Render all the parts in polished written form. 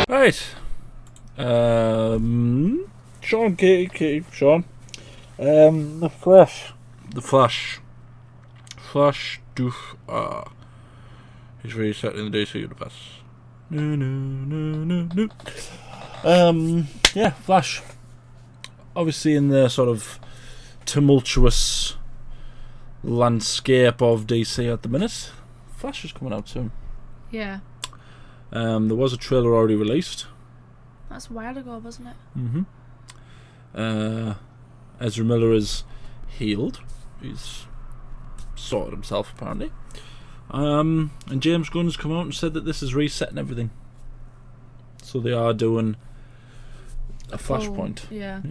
Right. Sean, Katie, Sean. The Flash. The Flash. Flash doof. He's reset in the DC universe. No. Yeah, Flash. Obviously in the sort of tumultuous landscape of DC at the minute, Flash is coming out soon. Yeah. There was a trailer already released. That's a while ago, wasn't it? Mm-hmm. Ezra Miller is healed. He's sorted himself, apparently. And James Gunn has come out and said that this is resetting everything. So they are doing a Flashpoint. Yeah.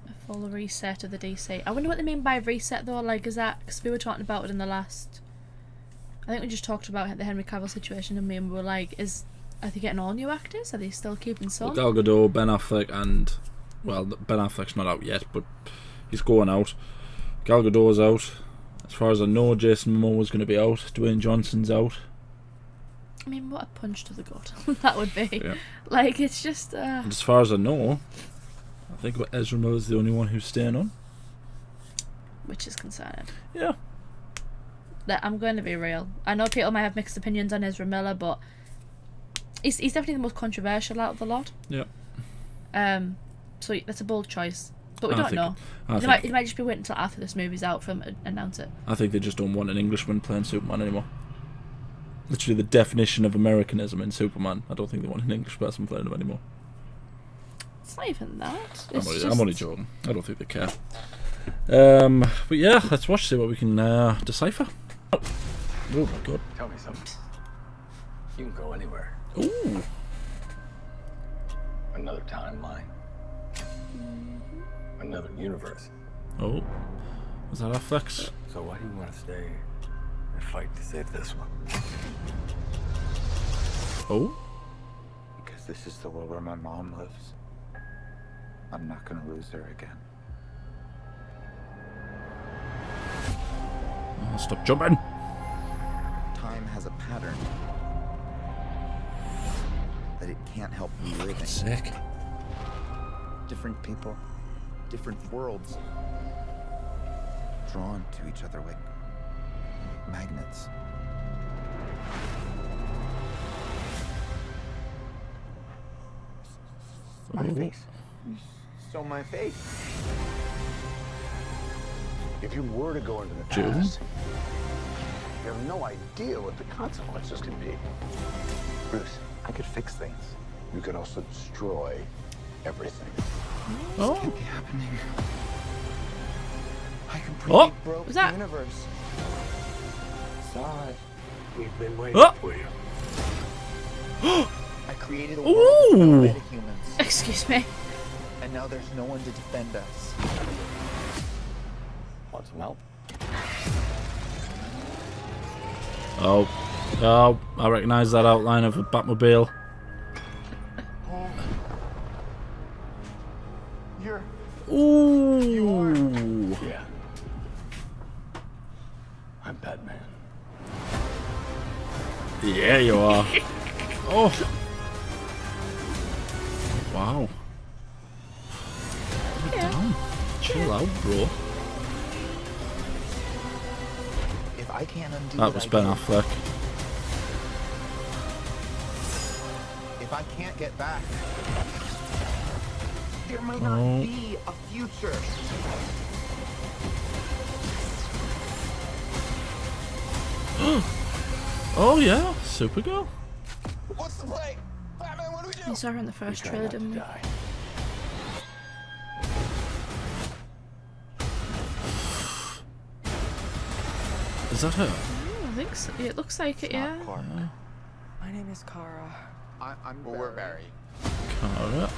A full reset of the DC. I wonder what they mean by reset, though. Like, is that... Because we were talking about it in the last... I think we just talked about the Henry Cavill situation, and we were like, are they getting all new actors? Are they still keeping some? Gal Gadot, Ben Affleck, and... Well, Ben Affleck's not out yet, but he's going out. Gal Gadot's out. As far as I know, Jason Momoa's going to be out. Dwayne Johnson's out. I mean, what a punch to the gut that would be. Yeah. Like, it's just... And as far as I know, I think Ezra Miller's the only one who's staying on. Which is concerning. Yeah. I'm going to be real. I know people might have mixed opinions on Ezra Miller, but he's definitely the most controversial out of the lot. Yeah. So that's a bold choice. But we don't know. They might just be waiting until after this movie's out for him to announce it. I think they just don't want an Englishman playing Superman anymore. Literally the definition of Americanism in Superman. I don't think they want an English person playing him anymore. It's not even that. I'm only joking. I don't think they care. But yeah, let's watch, see what we can decipher. Oh my god. Tell me something. You can go anywhere. Ooh. Another timeline. Another universe. Oh. Was that Affleck's? So why do you want to stay and fight to save this one? Oh? Because this is the world where my mom lives. I'm not gonna lose her again. Oh, stop jumping. Time has a pattern that it can't help reliving. Sick. Different people, different worlds, drawn to each other like magnets. My face. You stole my face. If you were to go into the past, you have no idea what the consequences can be. Bruce, I could fix things. You could also destroy everything. Oh. This can't be happening. I completely broke Was that- the universe. Sorry. We've been waiting for you. I created a world with no Ooh. metahumans, Excuse me. and now there's no one to defend us. Want some help? Oh, I recognise that outline of a Batmobile. You're... Ooh. Yeah. I'm Batman. Yeah, you are. Oh. Wow. Damn. Chill out, bro. If I can't undo That what was I Ben did, Affleck. if I can't get back, there might Oh. not be a future. Oh yeah, Supergirl. What's the play? Batman, what do we do? We saw her in the first Try trailer, not to didn't we? die. Is that her? Oh, I think so. It looks like it, yeah. My name is Kara. I'm we're Barry. Kara.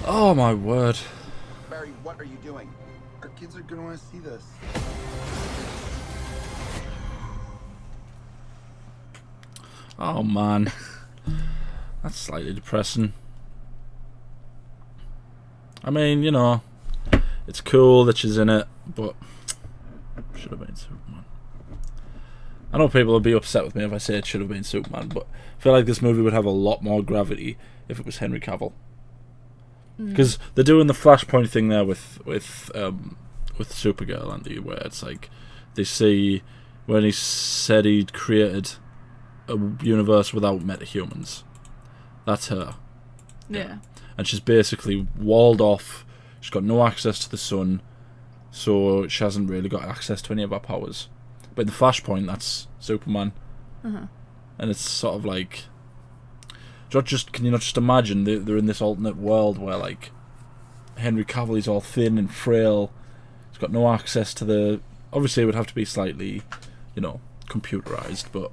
Oh my word. Barry, what are you doing? Our kids are gonna want to see this. Oh man. That's slightly depressing. I mean, you know, It's cool that she's in it, but should have been Superman. I know people will be upset with me if I say it should have been Superman, but I feel like this movie would have a lot more gravity if it was Henry Cavill. Because they're doing the Flashpoint thing there with Supergirl, and where it's like they see when he said he'd created a universe without metahumans. That's her. Yeah. And she's basically walled off. She's got no access to the sun, so she hasn't really got access to any of her powers. But in the Flashpoint, that's Superman. Uh-huh. And it's sort of like... Can you not just imagine they're in this alternate world where, like, Henry Cavill is all thin and frail. He's got no access to the... Obviously, it would have to be slightly, computerized, but...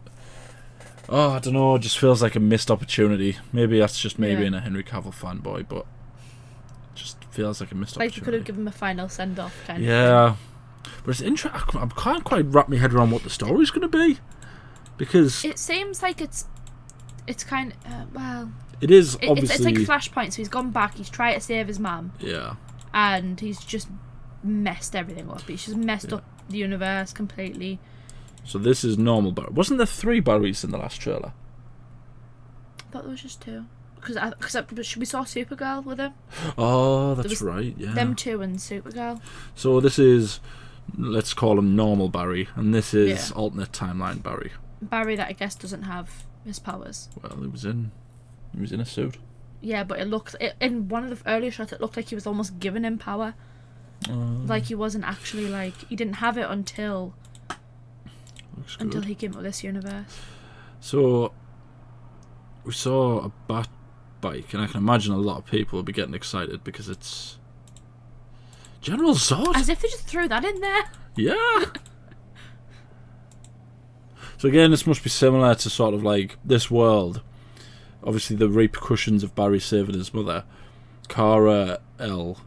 Oh, I don't know, it just feels like a missed opportunity. Maybe that's just me being a Henry Cavill fanboy, but... It just feels like a missed opportunity. Like you could have given him a final send-off kind of thing. Yeah. But it's interesting. I can't quite wrap my head around what the story's going to be. Because... It seems like it's kind of... well... It is, obviously... It's like Flashpoint, so he's gone back, he's tried to save his mum. Yeah. And he's just messed everything up. He's just messed up the universe completely. So this is normal Barry. Wasn't there 3 Barrys in the last trailer? I thought there was just 2. Because we saw Supergirl with him. Oh, that's right, yeah. Them 2 and Supergirl. So this is, let's call him normal Barry, and this is alternate timeline Barry. Barry that I guess doesn't have his powers. Well, he was in a suit. Yeah, but in one of the earlier shots, it looked like he was almost giving him power. Like he wasn't actually, like, he didn't have it until he came to this universe. So we saw a bat bike, and I can imagine a lot of people will be getting excited because it's General Zod. As if they just threw that in there. Yeah. So again, this must be similar to sort of like this world. Obviously, the repercussions of Barry saving his mother. Kara L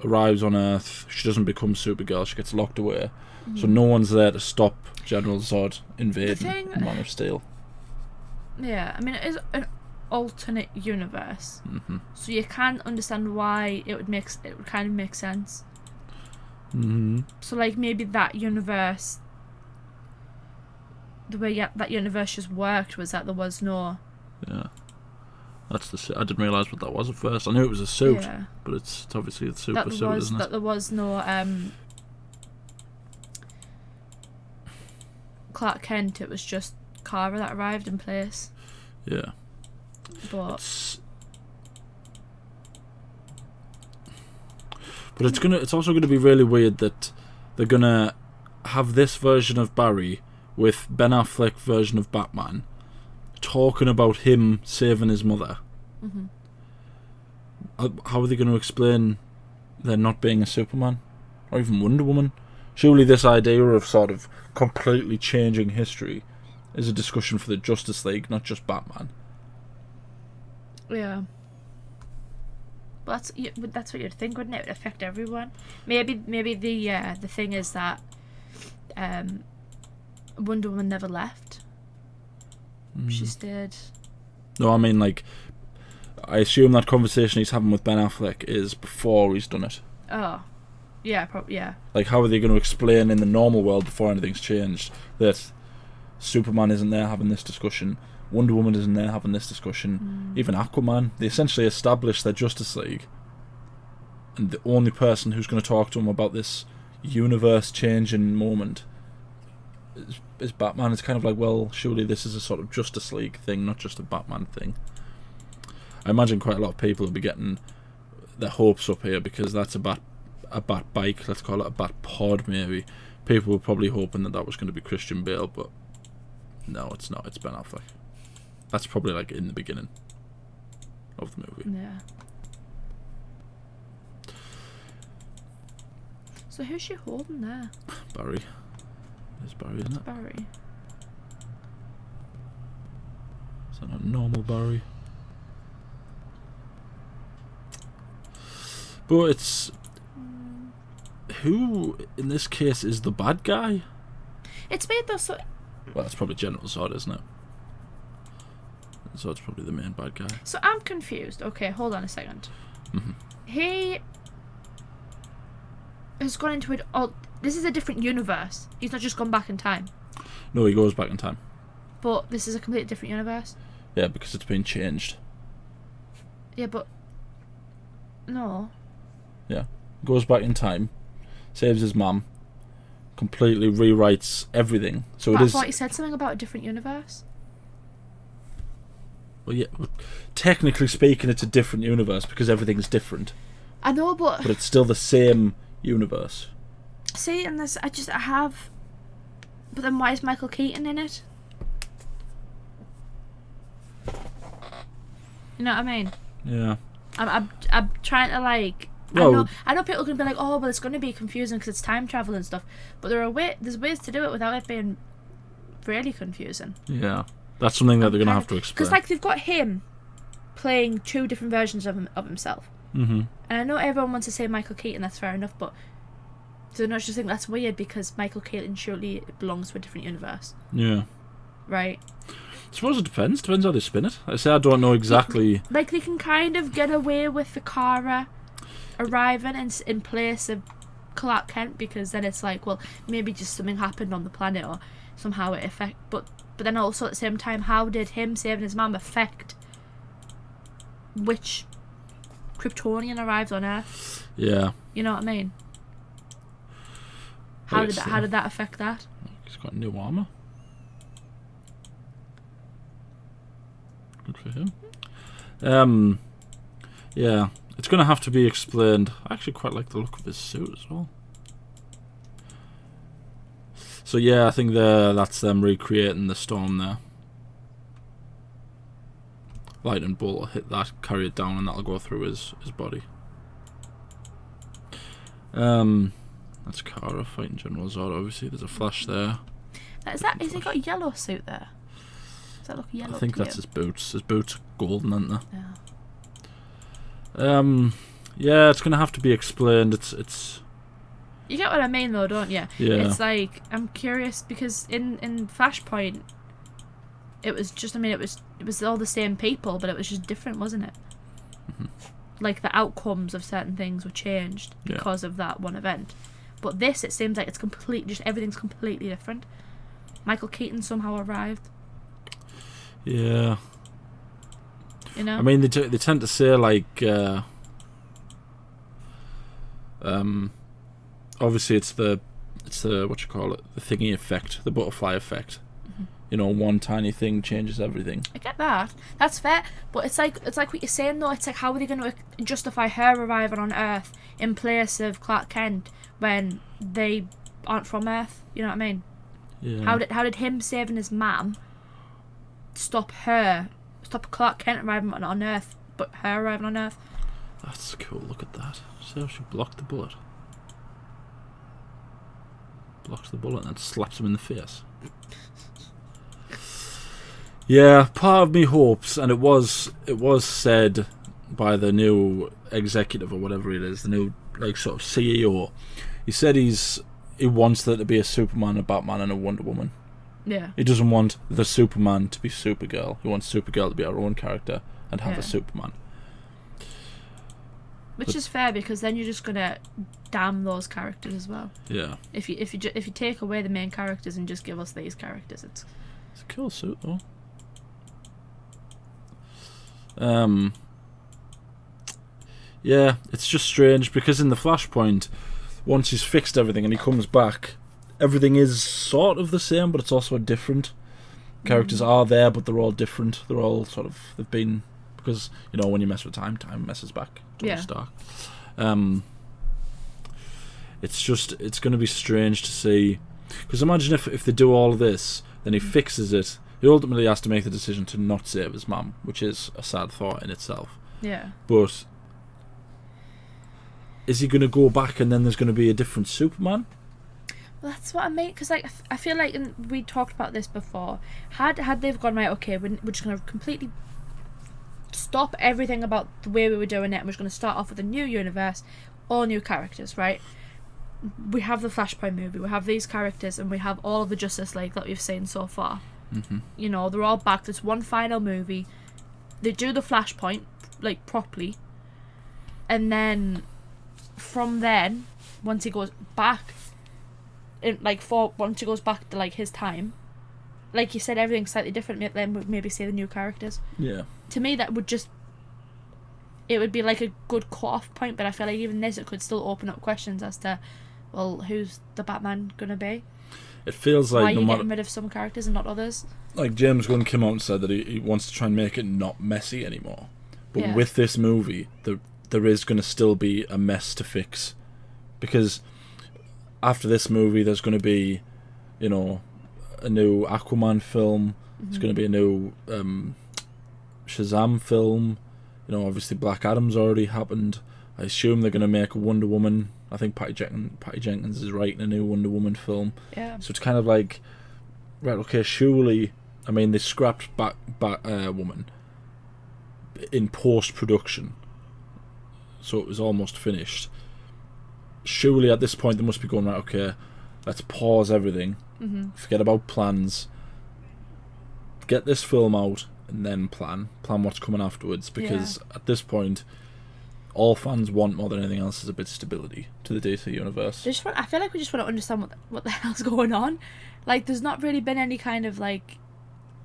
arrives on Earth. She doesn't become Supergirl. She gets locked away. So no one's there to stop General Zod invading Man of Steel. Yeah, I mean, it is an alternate universe, so you can understand why it would kind of make sense. So like maybe that universe, the way that universe just worked was that there was no. Yeah, that's I didn't realise what that was at first. I knew it was a suit, but it's obviously a super suit, isn't it? That there was no Clark Kent. It was just Kara that arrived in place. Yeah. But it's also gonna be really weird that they're gonna have this version of Barry with Ben Affleck version of Batman talking about him saving his mother. How are they going to explain there not being a Superman or even Wonder Woman? Surely this idea of sort of completely changing history is a discussion for the Justice League, not just Batman. Yeah. Well, that's what you'd think, wouldn't it? It would affect everyone. Maybe the thing is that Wonder Woman never left. She stayed. No, I mean, like, I assume that conversation he's having with Ben Affleck is before he's done it. Oh. Yeah, probably, yeah. Like, how are they going to explain in the normal world before anything's changed that Superman isn't there having this discussion, Wonder Woman isn't there having this discussion, even Aquaman? They essentially established their Justice League, and the only person who's going to talk to them about this universe-changing moment is Batman. It's kind of like, well, surely this is a sort of Justice League thing, not just a Batman thing. I imagine quite a lot of people will be getting their hopes up here because that's a bat bike, let's call it a bat pod maybe. People were probably hoping that was going to be Christian Bale, but no, it's not. It's Ben Affleck. That's probably like in the beginning of the movie. Yeah. So who's she holding there? Barry. There's Barry, isn't it? Barry. Is that not normal Barry? But it's... Who, in this case, is the bad guy? It's made though, so... Well, that's probably General Zod, isn't it? Zod's probably the main bad guy. So I'm confused. Okay, hold on a second. has gone into it. Oh, this is a different universe. He's not just gone back in time. No, he goes back in time. But this is a completely different universe. Yeah, because it's been changed. Yeah, but no. Yeah, goes back in time, saves his mum, completely rewrites everything. So But it I is. thought he said something about a different universe. Well, yeah, technically speaking, it's a different universe because everything's different. I know, but But it's still the same universe. see, and this I have. But then why is Michael Keaton in it? You know what I mean? Yeah. I'm trying to like. Well, I know people can be like, oh, well, it's going to be confusing because it's time travel and stuff. But there's ways to do it without it being really confusing. yeah. That's something that they're going to have to explain. Because like they've got him playing two different versions of himself. Mm-hmm. And I know everyone wants to say Michael Keaton, that's fair enough, but do they not just think that's weird because Michael Keaton surely belongs to a different universe? Yeah. Right? I suppose it depends. Depends how they spin it. I say I don't know exactly. Like they can kind of get away with the Kara arriving in place of Clark Kent because then it's like, well, maybe just something happened on the planet or somehow it but then also at the same time, how did him saving his mum affect which Kryptonian arrived on Earth? Yeah. You know what I mean? How Yes, did that affect that? He's got new armor. Good for him. Yeah, it's going to have to be explained. I actually quite like the look of his suit as well. So yeah, I think that's them recreating the storm there. Lightning bolt will hit that, carry it down, and that'll go through his body. That's Kara fighting General Zod. Obviously, there's a Flash there. Has he got a yellow suit there? Does that look yellow? I think to that's you? his boots. His boots are golden, aren't they? Yeah. Yeah, it's gonna have to be explained. It's. You get what I mean, though, don't you? Yeah. It's like I'm curious because in Flashpoint, it was just. I mean, it was all the same people, but it was just different, wasn't it? Mm-hmm. Like the outcomes of certain things were changed because of that one event. But this, it seems like it's everything's completely different. Michael Keaton somehow arrived. Yeah. You know. I mean, they tend to say like. Obviously, it's the what you call it, the thingy effect, the butterfly effect. Mm-hmm. You know, one tiny thing changes everything. I get that. That's fair. But it's like what you're saying though. It's like how are they going to justify her arriving on Earth in place of Clark Kent when they aren't from Earth? You know what I mean? Yeah. How did him saving his mum stop Clark Kent arriving on Earth, but her arriving on Earth? That's cool. Look at that. See how she blocked the bullet. Blocks the bullet and then slaps him in the face. Yeah, part of me hopes, and it was said by the new executive or whatever it is, the new like sort of CEO. He said he wants there to be a Superman, a Batman, and a Wonder Woman. Yeah. He doesn't want the Superman to be Supergirl. He wants Supergirl to be her own character and have Yeah. a Superman. Which is fair because then you're just gonna damn those characters as well. Yeah. If you take away the main characters and just give us these characters, it's It's a cool suit though. Yeah, it's just strange because in the Flashpoint, once he's fixed everything and he comes back, everything is sort of the same, but it's also different. Characters are there, but they're all different. They're all they've been, because you know when you mess with time messes back. Tony Stark. It's going to be strange to see, because imagine if they do all of this, then he fixes it. He ultimately has to make the decision to not save his mum, which is a sad thought in itself. yeah. But is he going to go back and then there's going to be a different Superman? Well, that's what I mean. Because like I feel like we talked about this before. Had they've gone right, okay, we're just going to completely stop everything about the way we were doing it. And we're just going to start off with a new universe, all new characters, right? We have the Flashpoint movie, we have these characters, and we have all of the Justice League that we've seen so far. Mm-hmm. You know, they're all back. There's one final movie. They do the Flashpoint like properly, and then from then once he goes back, once he goes back to like his time, like you said, everything's slightly different. Then would maybe say the new characters. Yeah. To me, that would just. It would be like a good cut-off point, but I feel like even this, it could still open up questions as to, well, who's the Batman gonna be? It feels like why are you getting rid of some characters and not others? Like James Gunn came out and said that he wants to try and make it not messy anymore. But with this movie, there is going to still be a mess to fix. Because after this movie, there's going to be, you know, a new Aquaman film. There's going to be a new Shazam film. You know, obviously Black Adam's already happened. I assume they're going to make a Wonder Woman. I think Patty Jenkins is writing a new Wonder Woman film. Yeah. So it's kind of like, right, okay, surely, I mean, they scrapped Woman in post-production, so it was almost finished. Surely at this point they must be going, right, okay, let's pause everything, forget about plans, get this film out, and then plan what's coming afterwards, because at this point, all fans want more than anything else is a bit of stability to the DC universe. I feel like we just want to understand what the hell's going on. Like, there's not really been any kind of, like...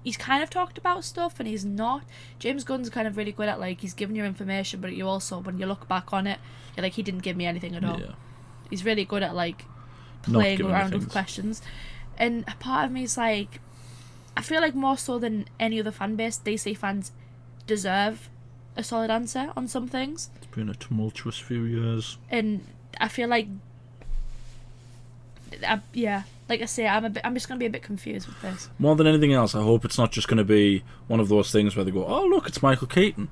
He's kind of talked about stuff, and he's not. James Gunn's kind of really good at, like, he's giving you information, but you also, when you look back on it, you're like, he didn't give me anything at all. Yeah. He's really good at, like, playing around with questions. And a part of me is like... I feel like more so than any other fan base, DC fans deserve a solid answer on some things. It's been a tumultuous few years. And I feel like... like I say, I'm just going to be a bit confused with this. More than anything else, I hope it's not just going to be one of those things where they go, oh look, it's Michael Keaton,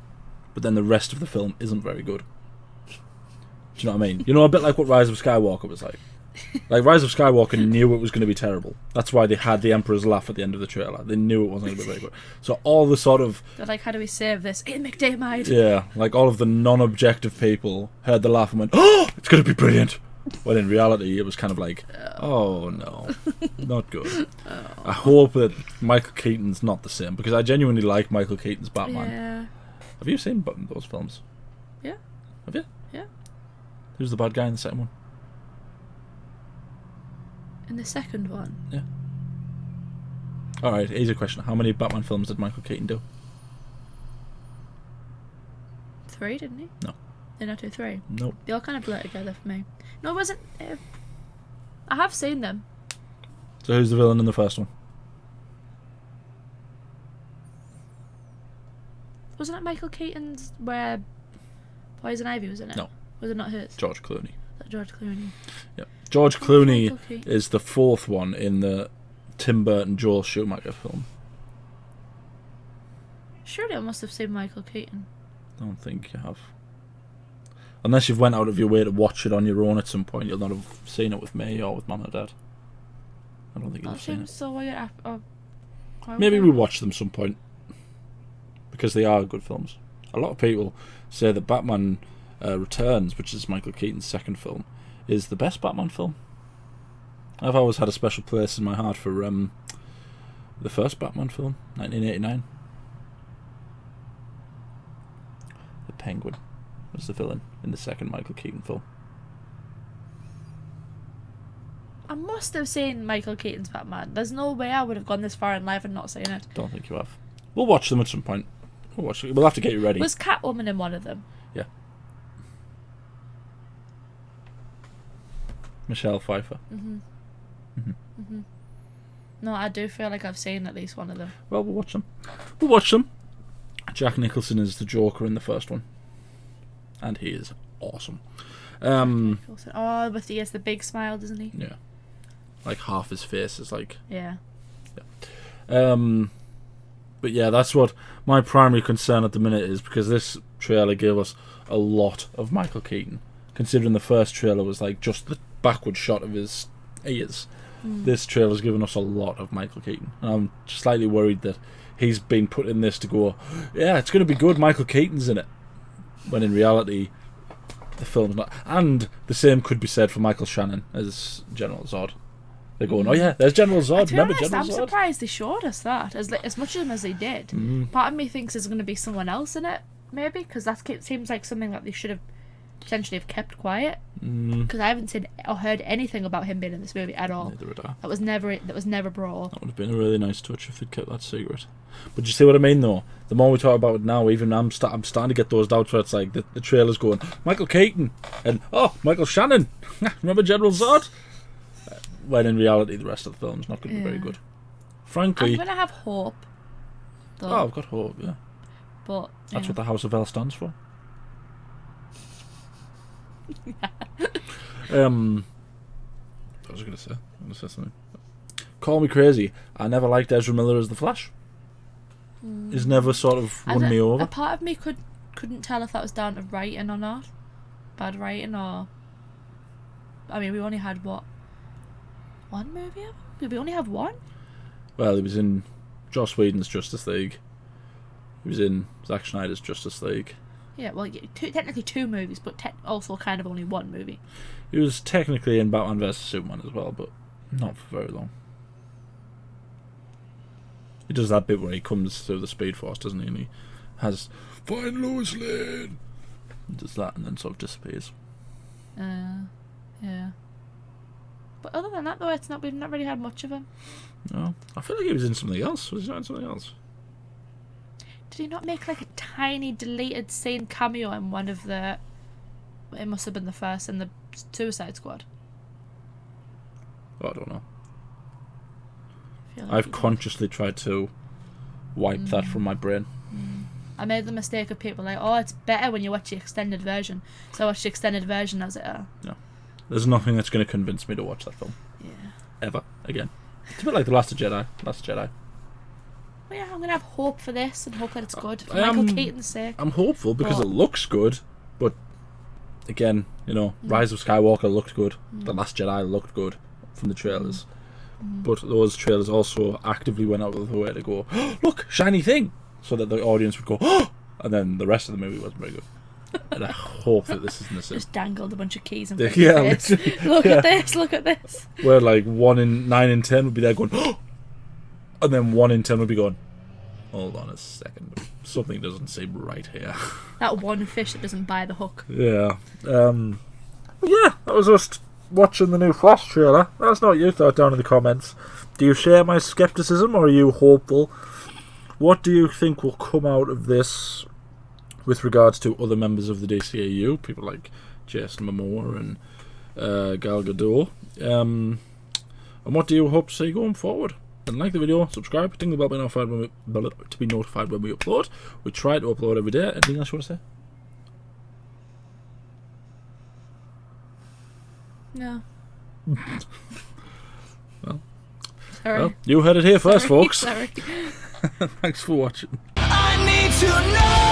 but then the rest of the film isn't very good. Do you know what I mean? You know, a bit like what Rise of Skywalker was like. Like, Rise of Skywalker knew it was going to be terrible. That's why they had the Emperor's laugh at the end of the trailer. They knew it wasn't going to be very good. So all the sort of... They're like, how do we save this? Ian McDiarmid! Yeah, like all of the non-objective people heard the laugh and went, oh, it's going to be brilliant! When in reality, it was kind of like, oh no, not good. I hope that Michael Keaton's not the same, because I genuinely like Michael Keaton's Batman. Yeah. Have you seen those films? Yeah. Have you? Yeah. Who's the bad guy in the second one? In the second one? Yeah. Alright, easy question. How many Batman films did Michael Keaton do? 3, didn't he? No. Did not do 3? Nope. They all kind of blur together for me. No, it wasn't... I have seen them. So who's the villain in the first one? Wasn't it Michael Keaton's where Poison Ivy was in it? No. Was it not his? George Clooney. George Clooney. Yep. George Clooney is the fourth one in the Tim Burton Joel Schumacher film. Surely I must have seen Michael Keaton. I don't think you have. Unless you've went out of your way to watch it on your own at some point, you'll not have seen it with me or with Mum or Dad. I don't think you've seen it. So Maybe we'll watch them some point, because they are good films. A lot of people say that Batman Returns, which is Michael Keaton's second film, is the best Batman film. I've always had a special place in my heart for the first Batman film, 1989. The Penguin was the villain in the second Michael Keaton film. I must have seen Michael Keaton's Batman. There's no way I would have gone this far in life and not seen it. Don't think you have. We'll watch them at some point. We'll have to get you ready. Was Catwoman in one of them? Yeah. Michelle Pfeiffer. No, I do feel like I've seen at least one of them. Well, we'll watch them. Jack Nicholson is the Joker in the first one, and he is awesome. Oh, but he has the big smile, doesn't he? Yeah, like half his face is like. Yeah. But yeah, that's what my primary concern at the minute is, because this trailer gave us a lot of Michael Keaton. Considering the first trailer was like just the backward shot of his ears, this trailer's given us a lot of Michael Keaton. And I'm slightly worried that he's been put in this to go, yeah, it's going to be good, Michael Keaton's in it. When in reality, the film's not. And the same could be said for Michael Shannon as General Zod. They're going, oh yeah, there's General Zod. Remember General Zod? I'm surprised they showed us that as much of them as they did. Part of me thinks there's going to be someone else in it, maybe, because that seems like something that they should have potentially have kept quiet. Because I haven't seen or heard anything about him being in this movie at all. Neither would I. That was never brought up. That would have been a really nice touch if they'd kept that secret. But you see what I mean, though? The more we talk about it now, even I'm starting to get those doubts where it's like the trailer's going, Michael Keaton, and, Michael Shannon. Remember General Zod? When in reality, the rest of the film's not going to be very good. Frankly... I'm going to have hope, though. Oh, I've got hope, yeah. But, That's what the House of L stands for. I was going to say something. Call me crazy. I never liked Ezra Miller as the Flash. He's never sort of won me over. A part of me couldn't tell if that was down to writing or not. Bad writing or... I mean, we only had, what? One movie of him? Did we only have one? Well, he was in Joss Whedon's Justice League. He was in Zack Snyder's Justice League. Yeah, well, technically two movies, but also kind of only one movie. He was technically in Batman vs Superman as well, but not for very long. He does that bit where he comes through the Speed Force, doesn't he? And he has "Find Lois Lane." He does that and then sort of disappears. Yeah. But other than that, though, we've not really had much of him. No, I feel like he was in something else. Was he not in something else? Did he not make like a tiny deleted scene cameo in one of the... It must have been the first in the Suicide Squad. Oh, I don't know. I feel I've consciously tried to wipe that from my brain. I made the mistake of people like, oh, it's better when you watch the extended version. So I watched the extended version. I was like, oh. No. There's nothing that's going to convince me to watch that film. Yeah. Ever. Again. It's a bit like The Last Jedi. Well, yeah, I'm going to have hope for this and hope that it's good. For Michael Keaton's sake. I'm hopeful because it looks good, but again, Rise of Skywalker looked good. The Last Jedi looked good from the trailers. But those trailers also actively went out of the way to go, look, shiny thing! So that the audience would go, and then the rest of the movie wasn't very good. And I hope that this isn't the same. Just dangled a bunch of keys and face. Look at this. Where like 9 in 10 would be there going, and then 1 in 10 would be going, hold on a second, something doesn't seem right here. That one fish that doesn't buy the hook. Yeah. Yeah, that was just watching the new Flash trailer. Let us know what you thought down in the comments. Do you share my skepticism or are you hopeful? What do you think will come out of this with regards to other members of the DCEU, people like Jason Momoa and Gal Gadot? And what do you hope to see going forward? And like the video, subscribe, ding the bell to be notified when we upload. We try to upload every day. Anything else you want to say? No. Well, you heard it here first, folks. Sorry. Thanks for watching. I need to know.